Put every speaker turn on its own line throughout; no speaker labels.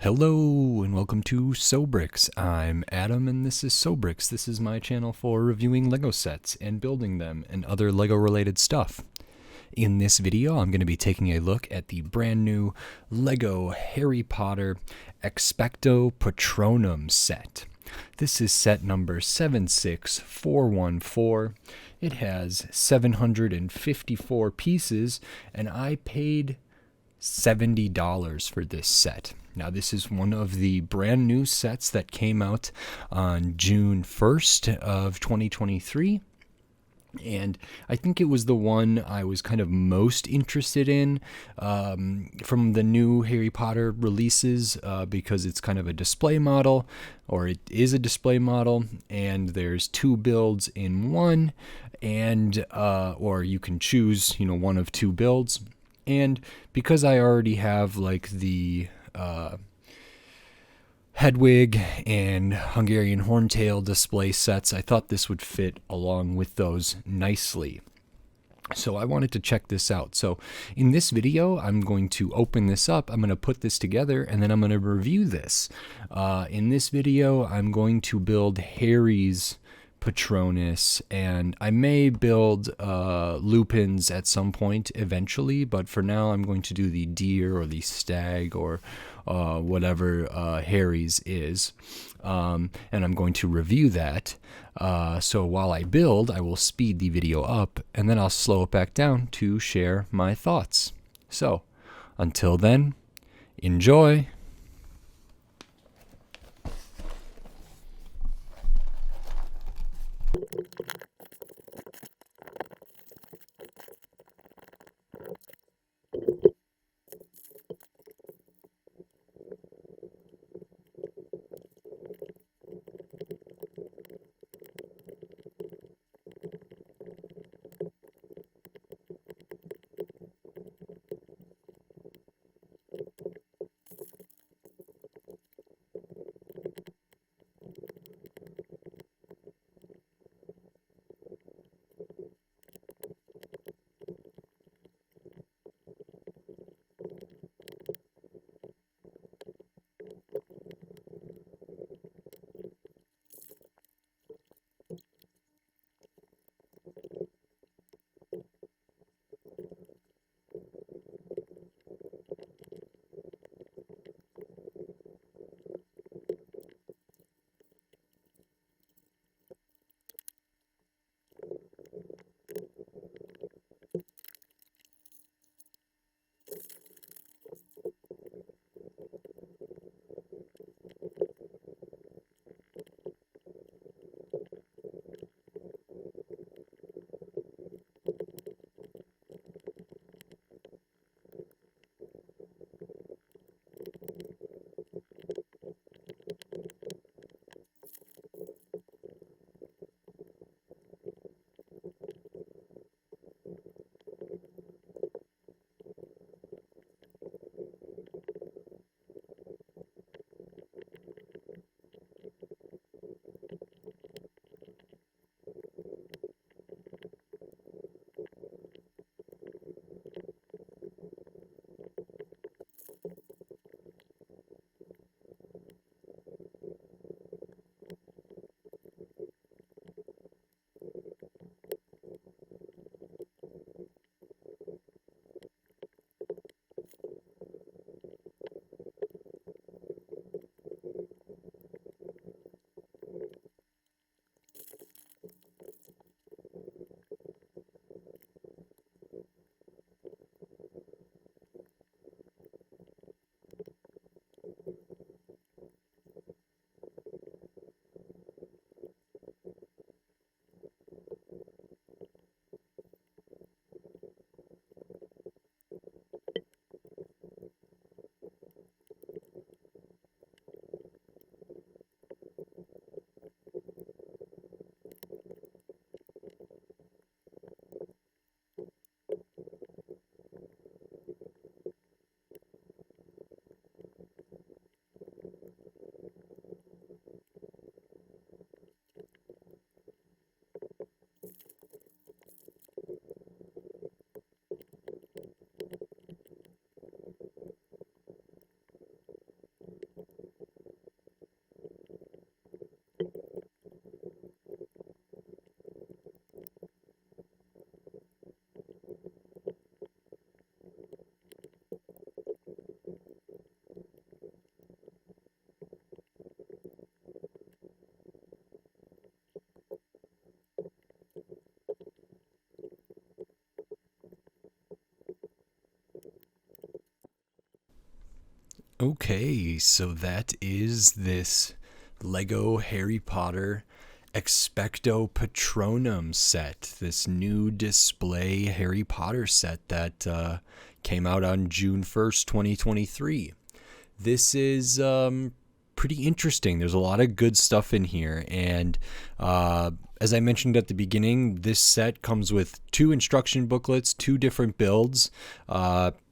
Hello and welcome to Sobrix. I'm Adam and this is Sobrix. This is my channel for reviewing Lego sets and building them and other Lego related stuff. In this video, I'm going to be taking a look at the brand new Lego Harry Potter Expecto Patronum set. This is set number 76414. It has 754 pieces and I paid $70 for this set. Now, this is one of the brand new sets that came out on June 1st of 2023. And I think it was the one I was kind of most interested in from the new Harry Potter releases because it's kind of a display model, or it is a display model, and there's two builds in one, and or you can choose, one of two builds. And because I already have like the Hedwig and Hungarian Horntail display sets, I thought this would fit along with those nicely. So I wanted to check this out. So in this video, I'm going to open this up, I'm going to put this together, and then I'm going to review this. In this video, I'm going to build Harry's Patronus, and I may build Lupin's at some point eventually, but for now I'm going to do the deer or the stag or whatever Harry's is, and I'm going to review that. So while I build, I will speed the video up and then I'll slow it back down to share my thoughts. So until then, enjoy! Okay, so that is this Lego Harry Potter Expecto Patronum set, this new display Harry Potter set that came out on June 1st, 2023. This is pretty interesting. There's a lot of good stuff in here, and as I mentioned at the beginning, this set comes with 2 instruction booklets, 2 different builds,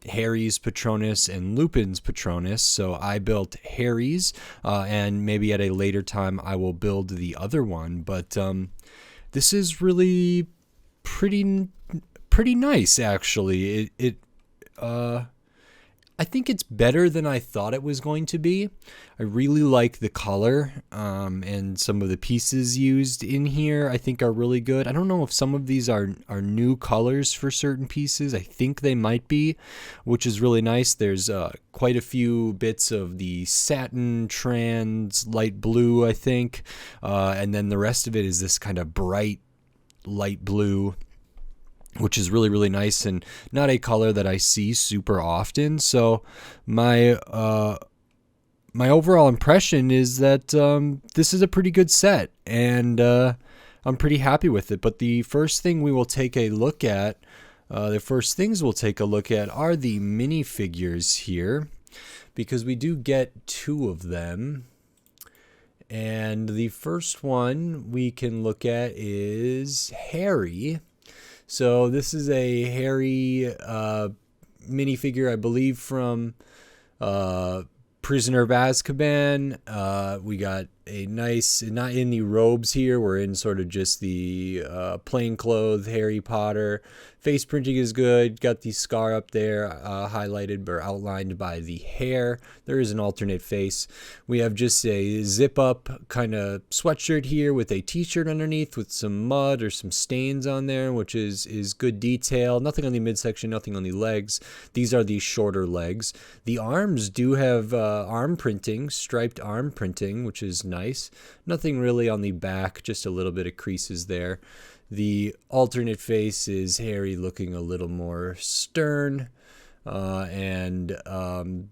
Harry's Patronus and Lupin's Patronus. So I built Harry's, and maybe at a later time I will build the other one. But this is really pretty nice, actually. I think it's better than I thought it was going to be. I really like the color, and some of the pieces used in here I think are really good. I don't know if some of these are new colors for certain pieces. I think they might be, which is really nice. There's quite a few bits of the satin trans light blue, I think, and then the rest of it is this kind of bright light blue, which is really, really nice and not a color that I see super often. So my overall impression is that this is a pretty good set, and I'm pretty happy with it. But the first thing we will take a look at, are the minifigures here, because we do get 2 of them. And the first one we can look at is Harry. So this is a Harry minifigure, I believe, from Prisoner of Azkaban. We got a nice, not in the robes here, we're in sort of just the plainclothes Harry Potter. Face printing is good, got the scar up there, highlighted or outlined by the hair. There is an alternate face. We have just a zip up kind of sweatshirt here with a t-shirt underneath with some mud or some stains on there, which is good detail. Nothing on the midsection, nothing on the legs. These are the shorter legs. The arms do have arm printing, striped arm printing, which is nice. Nothing really on the back, just a little bit of creases there. The alternate face is Harry looking a little more stern, and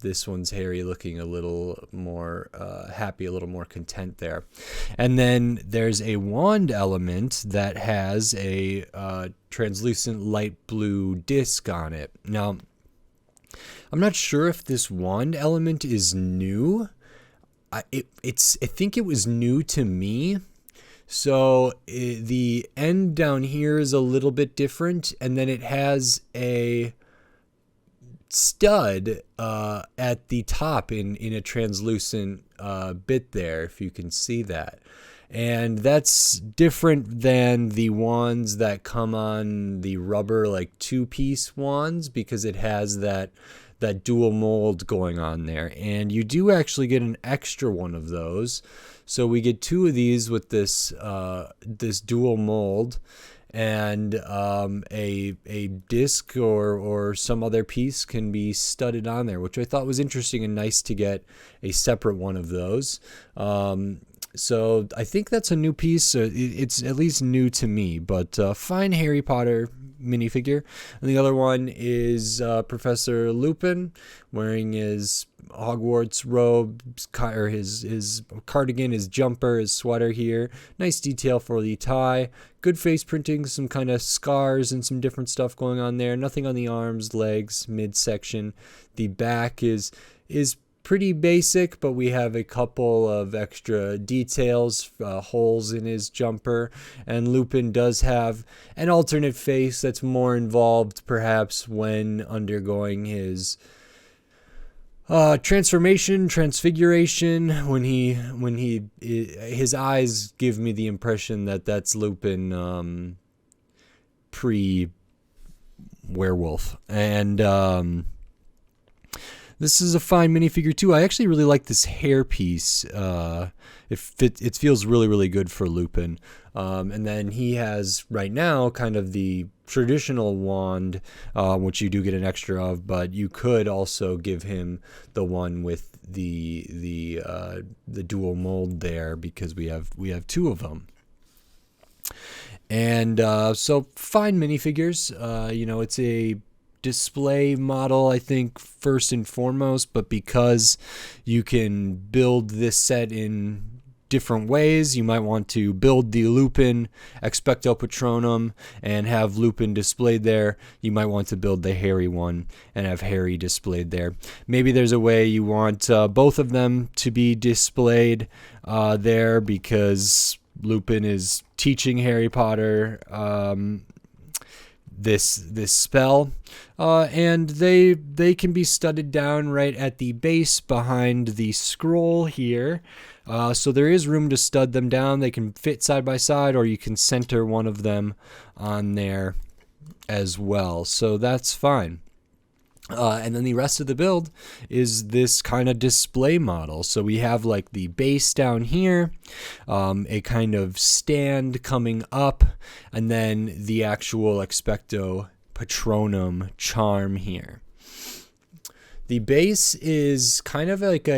this one's Harry looking a little more happy, a little more content there. And then there's a wand element that has a translucent light blue disc on it. Now, I'm not sure if this wand element is new. I think it was new to me. So the end down here is a little bit different, and then it has a stud at the top in a translucent bit there, if you can see that. And that's different than the wands that come on the rubber, like 2-piece wands, because it has that dual mold going on there. And you do actually get an extra one of those. So we get 2 of these with this dual mold, and a disc or some other piece can be studded on there, which I thought was interesting and nice to get a separate one of those. So I think that's a new piece. It's at least new to me, but fine Harry Potter minifigure. And the other one is Professor Lupin wearing his Hogwarts robe, or his cardigan, his jumper, his sweater here. Nice detail for the tie. Good face printing, some kind of scars and some different stuff going on there. Nothing on the arms, legs, midsection. The back is pretty basic, but we have a couple of extra details, holes in his jumper, and Lupin does have an alternate face that's more involved perhaps when undergoing his transfiguration, when his eyes give me the impression that that's Lupin pre-werewolf. And this is a fine minifigure too. I actually really like this hair piece. It feels really, really good for Lupin. And then he has right now kind of the traditional wand, which you do get an extra of, but you could also give him the one with the dual mold there, because we have 2 of them. And so fine minifigures. It's a display model, I think, first and foremost, but because you can build this set in different ways, you might want to build the Lupin Expecto Patronum and have Lupin displayed there. You might want to build the Harry one and have Harry displayed there. Maybe there's a way you want both of them to be displayed there, because Lupin is teaching Harry Potter this spell, and they can be studded down right at the base behind the scroll here. So there is room to stud them down. They can fit side by side, or you can center one of them on there as well. So that's fine. And then the rest of the build is this kind of display model. So we have like the base down here, a kind of stand coming up, and then the actual Expecto Patronum charm here. The base is kind of like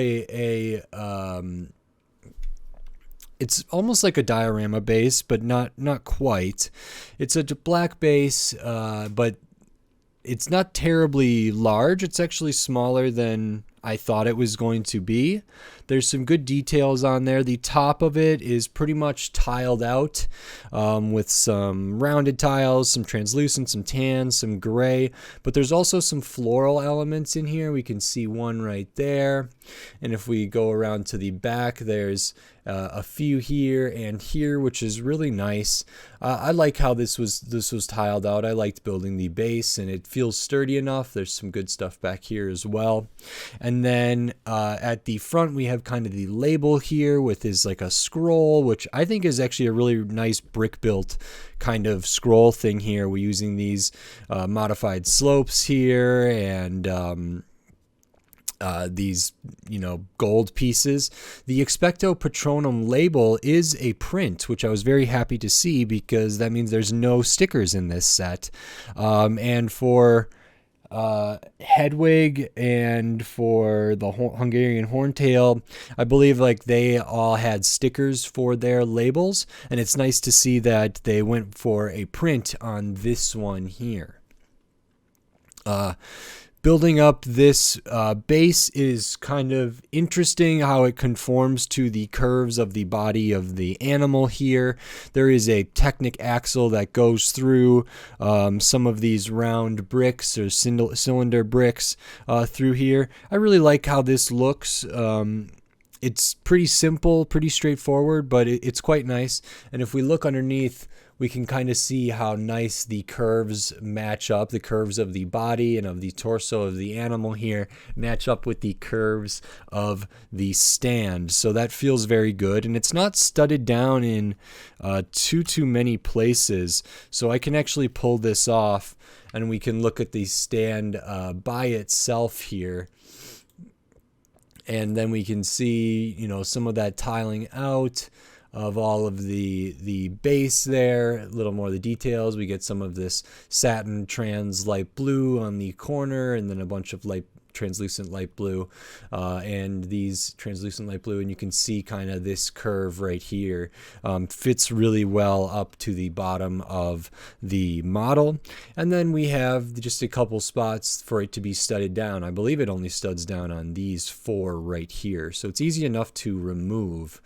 it's almost like a diorama base, but not quite. It's a black base, but it's not terribly large. It's actually smaller than I thought it was going to be. There's some good details on there. The top of it is pretty much tiled out with some rounded tiles, some translucent, some tan, some gray. But there's also some floral elements in here. We can see one right there. And if we go around to the back, there's a few here and here, which is really nice. I like how this was tiled out. I liked building the base, and it feels sturdy enough. There's some good stuff back here as well. And then at the front, we have kind of the label here with his like a scroll, which I think is actually a really nice brick built kind of scroll thing here. We're using these modified slopes here and these, gold pieces. The Expecto Patronum label is a print, which I was very happy to see, because that means there's no stickers in this set. And for Hedwig and for the Hungarian Horntail, I believe like they all had stickers for their labels, and it's nice to see that they went for a print on this one here. Building up this base is kind of interesting, how it conforms to the curves of the body of the animal here. There is a Technic axle that goes through some of these round bricks or cylinder bricks through here. I really like how this looks. It's pretty simple, pretty straightforward, but it's quite nice. And if we look underneath, we can kind of see how nice the curves match up. The curves of the body and of the torso of the animal here match up with the curves of the stand. So that feels very good. And it's not studded down in too many places. So I can actually pull this off, and we can look at the stand by itself here. And then we can see, some of that tiling out of all of the base there, a little more of the details. We get some of this satin trans light blue on the corner, and then a bunch of translucent light blue, and these translucent light blue, and you can see kind of this curve right here fits really well up to the bottom of the model. And then we have just a couple spots for it to be studded down. I believe it only studs down on these 4 right here, so it's easy enough to remove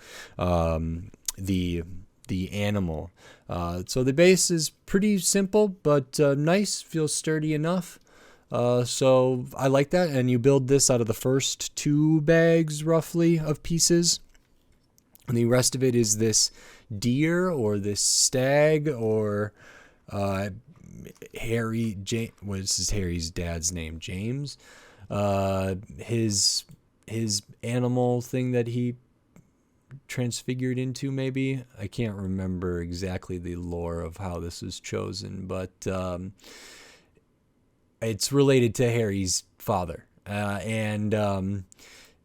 the animal. So the base is pretty simple, but nice, feels sturdy enough. So I like that. And you build this out of the first 2 bags roughly of pieces, and the rest of it is this deer or this stag or Harry. What is Harry's dad's name? James. His animal thing that he transfigured into, maybe. I can't remember exactly the lore of how this was chosen, but it's related to Harry's father, and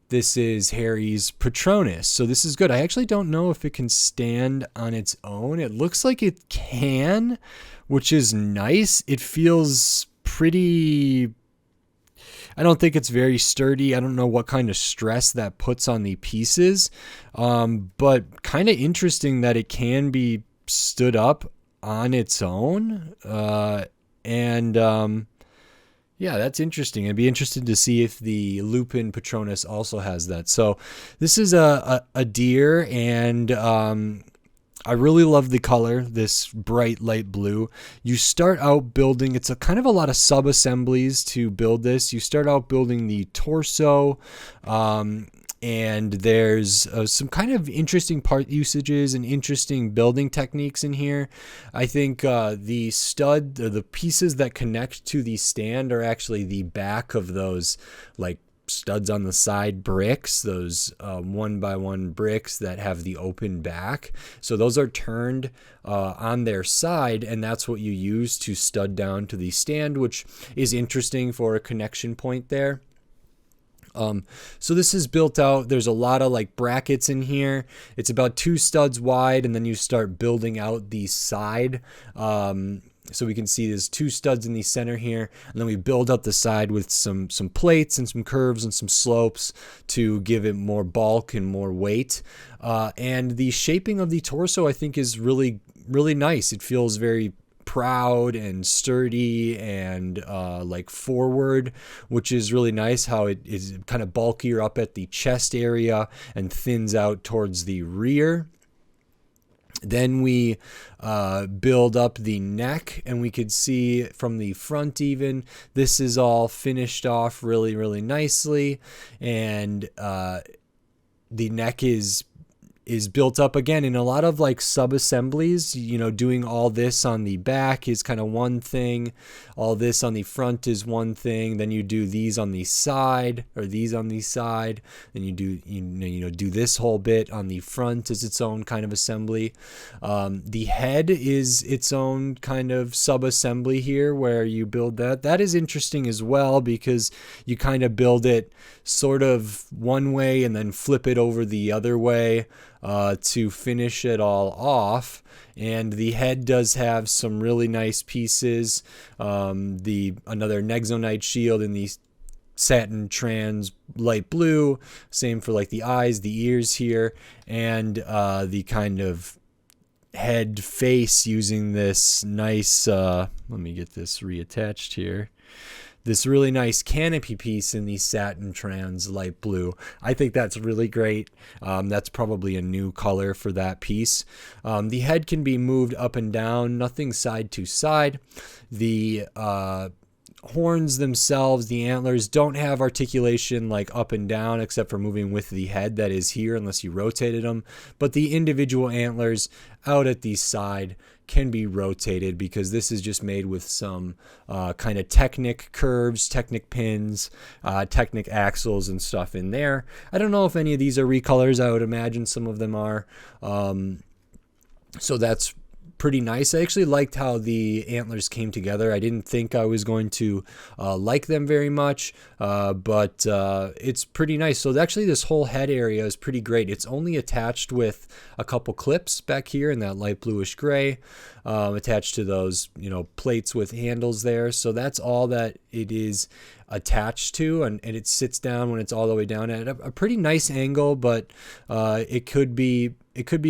this is Harry's Patronus. So this is good. I actually don't know if it can stand on its own. It looks like it can, which is nice. It feels pretty... I don't think it's very sturdy. I don't know what kind of stress that puts on the pieces, but kind of interesting that it can be stood up on its own. And Yeah, that's interesting. I'd be interested to see if the Lupin Patronus also has that. So this is a deer, and I really love the color, this bright light blue. You start out building, it's a kind of a lot of sub-assemblies to build this. You start out building the torso, and there's some kind of interesting part usages and interesting building techniques in here. I think the stud, or the pieces that connect to the stand, are actually the back of those like studs on the side bricks, those 1x1 bricks that have the open back. So those are turned on their side, and that's what you use to stud down to the stand, which is interesting for a connection point there. So this is built out. There's a lot of like brackets in here. It's about 2 studs wide, and then you start building out the side. So we can see there's 2 studs in the center here, and then we build up the side with some plates and some curves and some slopes to give it more bulk and more weight. And the shaping of the torso, I think, is really, really nice. It feels very proud and sturdy and like forward, which is really nice. How it is kind of bulkier up at the chest area and thins out towards the rear. Then we build up the neck, and we could see from the front even, this is all finished off really, really nicely. And the neck is built up again in a lot of like sub-assemblies. You know, doing all this on the back is kind of one thing, all this on the front is one thing, then you do these on the side, or these on the side, then you do do this whole bit on the front as its own kind of assembly. The head is its own kind of sub-assembly here, where you build that is interesting as well, because you kind of build it sort of one way and then flip it over the other way to finish it all off. And the head does have some really nice pieces. Another Nexonite shield in the satin trans light blue. Same for like the eyes, the ears here, and the kind of head face using this nice, let me get this reattached here, this really nice canopy piece in the satin trans light blue. I think that's really great. That's probably a new color for that piece. The head can be moved up and down, nothing side to side. The horns themselves, the antlers, don't have articulation like up and down, except for moving with the head that is here, unless you rotated them. But the individual antlers out at the side can be rotated, because this is just made with some kind of Technic curves, Technic pins, Technic axles and stuff in there. I don't know if any of these are recolors. I would imagine some of them are. So that's pretty nice. I actually liked how the antlers came together. I didn't think I was going to like them very much, but it's pretty nice. So actually this whole head area is pretty great. It's only attached with a couple clips back here in that light bluish gray, attached to those, plates with handles there. So that's all that it is attached to, and it sits down when it's all the way down at a pretty nice angle, but it could be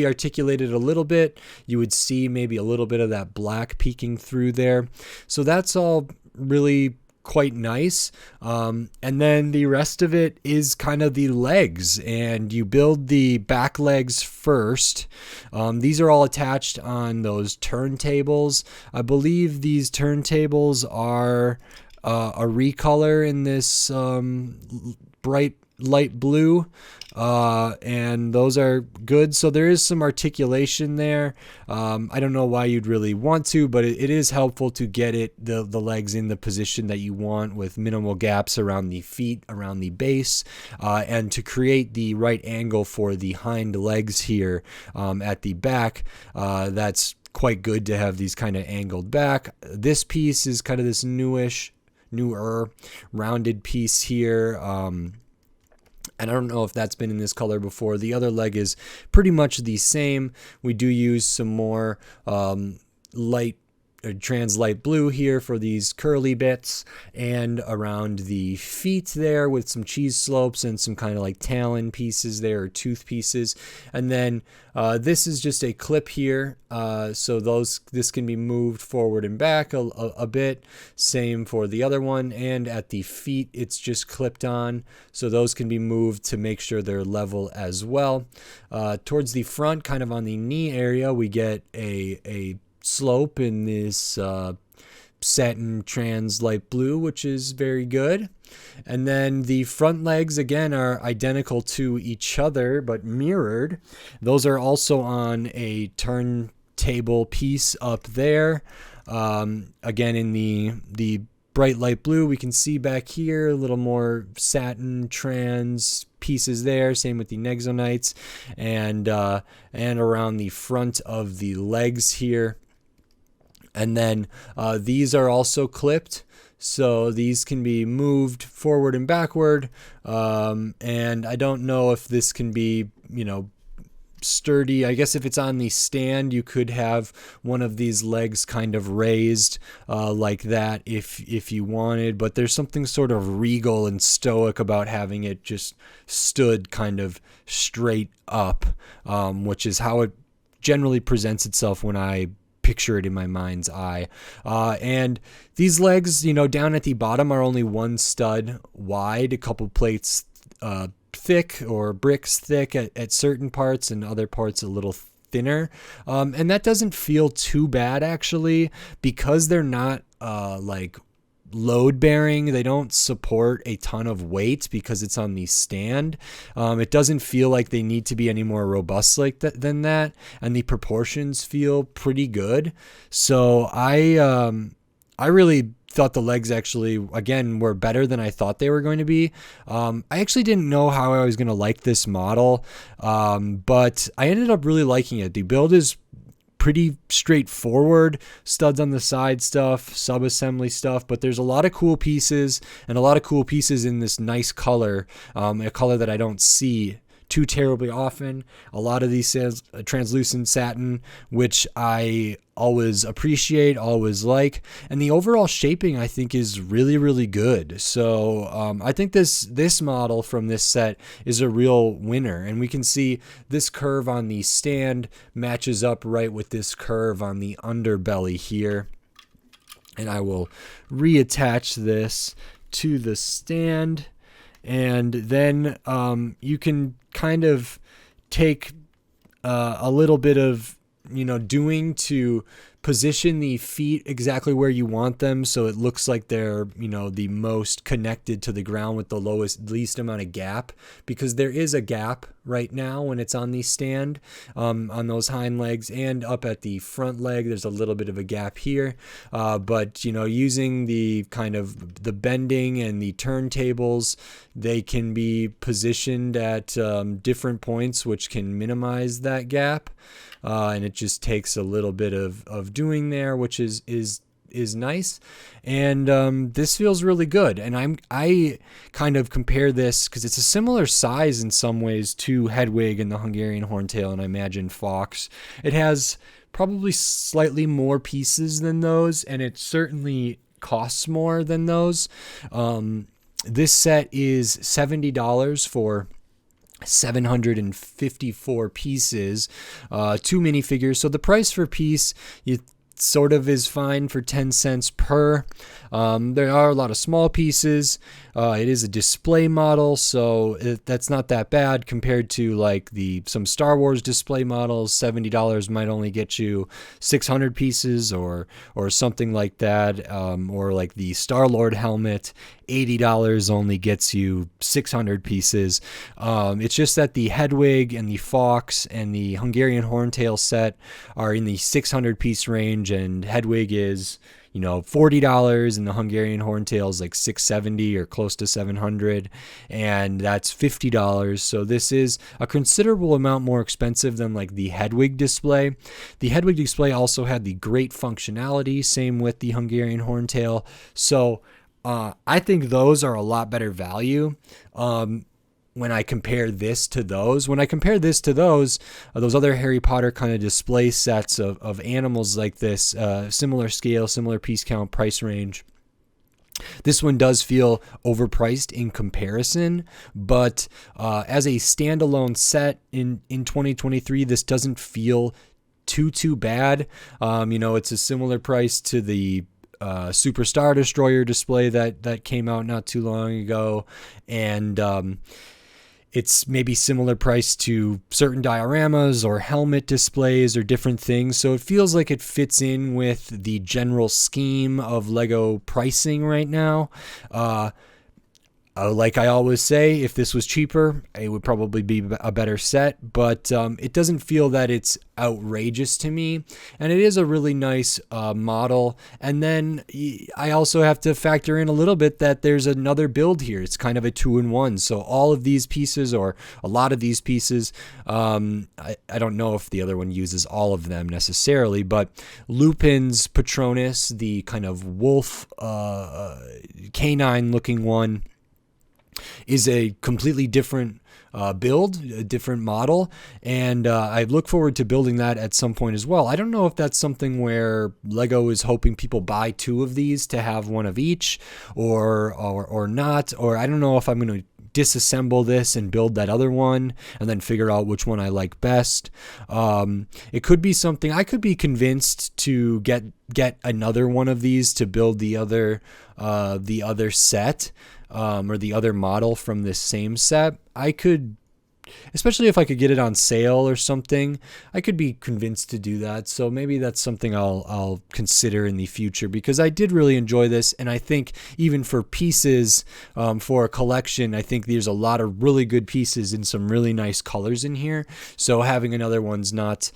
articulated a little bit. You would see maybe a little bit of that black peeking through there. So that's all really quite nice. And then the rest of it is kind of the legs, and you build the back legs first. These are all attached on those turntables. I believe these turntables are a recolor in this bright light blue, and those are good. So there is some articulation there. I don't know why you'd really want to, but it is helpful to get the legs in the position that you want, with minimal gaps around the feet, around the base, and to create the right angle for the hind legs here at the back. That's quite good to have these kind of angled back. This piece is kind of this newer rounded piece here. And I don't know if that's been in this color before. The other leg is pretty much the same. We do use some more light trans light blue here for these curly bits, and around the feet there with some cheese slopes and some kind of like talon pieces there, or tooth pieces. And then this is just a clip here, so this can be moved forward and back a bit. Same for the other one, and at the feet it's just clipped on, so those can be moved to make sure they're level as well. Towards the front, kind of on the knee area, we get a slope in this satin trans light blue, which is very good. And then the front legs again are identical to each other but mirrored. Those are also on a turntable piece up there. Again, in the bright light blue, we can see back here a little more satin trans pieces there. Same with the Nexonites, and around the front of the legs here. And then these are also clipped, so these can be moved forward and backward. And I don't know if this can be, sturdy. I guess if it's on the stand, you could have one of these legs kind of raised like that if you wanted, but there's something sort of regal and stoic about having it just stood kind of straight up, which is how it generally presents itself when I picture it in my mind's eye. And these legs, down at the bottom are only one stud wide, a couple plates thick, or bricks thick at certain parts, and other parts a little thinner. And that doesn't feel too bad, actually, because they're not like load bearing. They don't support a ton of weight because it's on the stand. It doesn't feel like they need to be any more robust like than that, and the proportions feel pretty good. So I really thought the legs actually, again, were better than I thought they were going to be. I actually didn't know how I was going to like this model, but I ended up really liking it. The build is pretty straightforward, studs on the side stuff, sub-assembly stuff, but there's a lot of cool pieces, and a lot of cool pieces in this nice color, a color that I don't see too terribly often. A lot of these translucent satin, which I always appreciate, always like, and the overall shaping I think is really, really good. So I think this model from this set is a real winner, and we can see this curve on the stand matches up right with this curve on the underbelly here. And I will reattach this to the stand, and then you can kind of take a little bit of doing to position the feet exactly where you want them, so it looks like they're the most connected to the ground with the least amount of gap, because there is a gap right now when it's on the stand, on those hind legs, and up at the front leg there's a little bit of a gap here, but using the kind of the bending and the turntables, they can be positioned at different points which can minimize that gap. And it just takes a little bit of doing there, which is nice. And this feels really good. And I kind of compare this, because it's a similar size in some ways to Hedwig and the Hungarian Horntail, and I imagine Fox. It has probably slightly more pieces than those, and it certainly costs more than those. This set is $70 for 754 pieces, 2 minifigures. So the price per piece, you sort of is fine for 10 cents per. There are a lot of small pieces. It is a display model, so that's not that bad compared to like some Star Wars display models. $70 might only get you 600 pieces or something like that, or like the Star-Lord helmet, $80 only gets you 600 pieces. It's just that the Hedwig and the Fox and the Hungarian Horntail set are in the 600 piece range, and Hedwig is $40, and the Hungarian Horntail is like $670 or close to $700, and that's $50. So this is a considerable amount more expensive than like the Hedwig display. The Hedwig display also had the great functionality, same with the Hungarian Horntail. So I think those are a lot better value. when I compare this to those. When I compare this to those other Harry Potter kind of display sets of animals like this, similar scale, similar piece count, price range, this one does feel overpriced in comparison, but as a standalone set in 2023, this doesn't feel too bad. It's a similar price to the Super Star Destroyer display that came out not too long ago, and it's maybe similar price to certain dioramas or helmet displays or different things. So it feels like it fits in with the general scheme of Lego pricing right now. Like I always say, if this was cheaper, it would probably be a better set, but it doesn't feel that it's outrageous to me, and it is a really nice model. And then I also have to factor in a little bit that there's another build here. It's kind of a 2-in-1, so all of these pieces, or a lot of these pieces, I don't know if the other one uses all of them necessarily, but Lupin's Patronus, the kind of wolf canine looking one, is a completely different build, a different model, and I look forward to building that at some point as well. I don't know if that's something where Lego is hoping people buy 2 of these to have one of each, or not, or I don't know if I'm going to disassemble this and build that other one and then figure out which one I like best. It could be something I could be convinced to get another one of these to build the other set, or the other model from this same set. I could, especially if I could get it on sale or something, I could be convinced to do that. So maybe that's something I'll consider in the future, because I did really enjoy this, and I think even for pieces, for a collection, I think there's a lot of really good pieces and some really nice colors in here. So having another one's not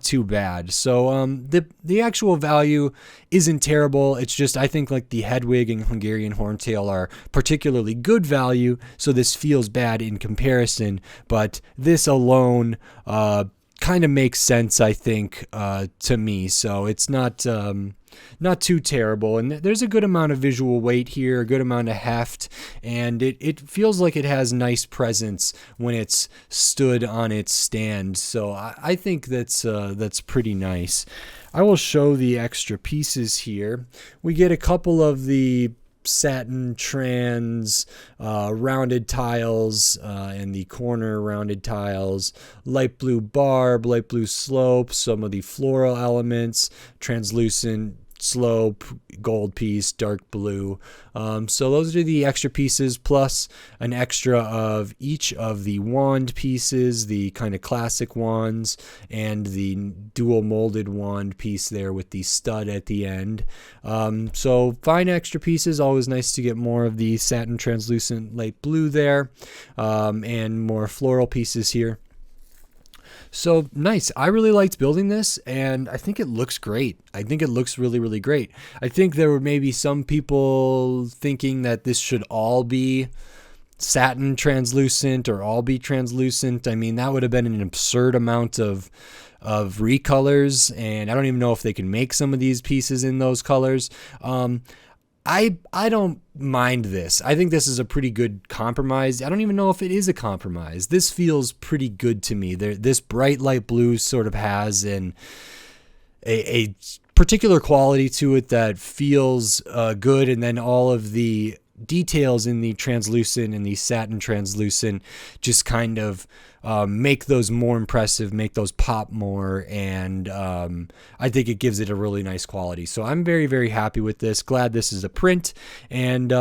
too bad. So the actual value isn't terrible. It's just, I think, like the Hedwig and Hungarian Horntail are particularly good value, so this feels bad in comparison, but this alone kind of makes sense, I think, to me. So it's not too terrible, and there's a good amount of visual weight here, a good amount of heft, and it feels like it has nice presence when it's stood on its stand. So I think that's pretty nice. I will show the extra pieces here. We get a couple of the satin trans rounded tiles and the corner rounded tiles, light blue barb, light blue slope, some of the floral elements, translucent slope, gold piece, dark blue. So those are the extra pieces, plus an extra of each of the wand pieces, the kind of classic wands, and the dual molded wand piece there with the stud at the end. So fine extra pieces, always nice to get more of the satin translucent light blue there, and more floral pieces here. So nice. I really liked building this, and I think it looks great. I think it looks really, really great. I think there were maybe some people thinking that this should all be satin translucent or all be translucent. I mean, that would have been an absurd amount of recolors, and I don't even know if they can make some of these pieces in those colors. I don't mind this. I think this is a pretty good compromise. I don't even know if it is a compromise. This feels pretty good to me. This bright light blue sort of has a particular quality to it that feels good, and then all of the details in the translucent and the satin translucent just kind of make those more impressive, make those pop more, and I think it gives it a really nice quality. So I'm very, very happy with this. Glad this is a print, and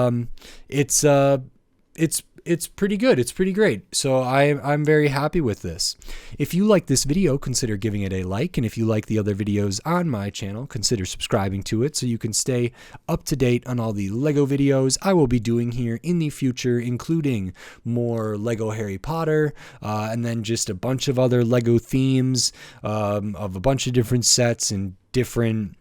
it's pretty good. It's pretty great. So I'm very happy with this. If you like this video, consider giving it a like. And if you like the other videos on my channel, consider subscribing to it so you can stay up to date on all the Lego videos I will be doing here in the future, including more Lego Harry Potter, and then just a bunch of other Lego themes of a bunch of different sets and different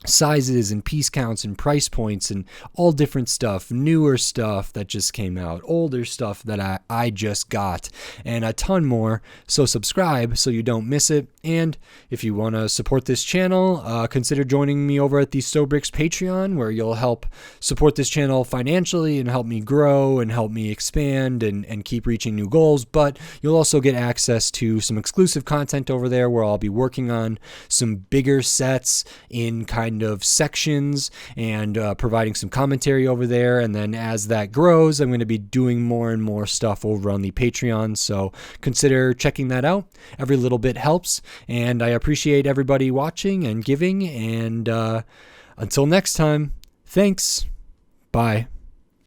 sizes and piece counts and price points and all different stuff, newer stuff that just came out, older stuff that I just got, and a ton more. So subscribe so you don't miss it. And if you want to support this channel, consider joining me over at the Stobricks Patreon, where you'll help support this channel financially and help me grow and help me expand and keep reaching new goals. But you'll also get access to some exclusive content over there, where I'll be working on some bigger sets in kind of sections and providing some commentary over there. And then as that grows, I'm going to be doing more and more stuff over on the Patreon. So consider checking that out. Every little bit helps. And I appreciate everybody watching and giving. And until next time, thanks. Bye.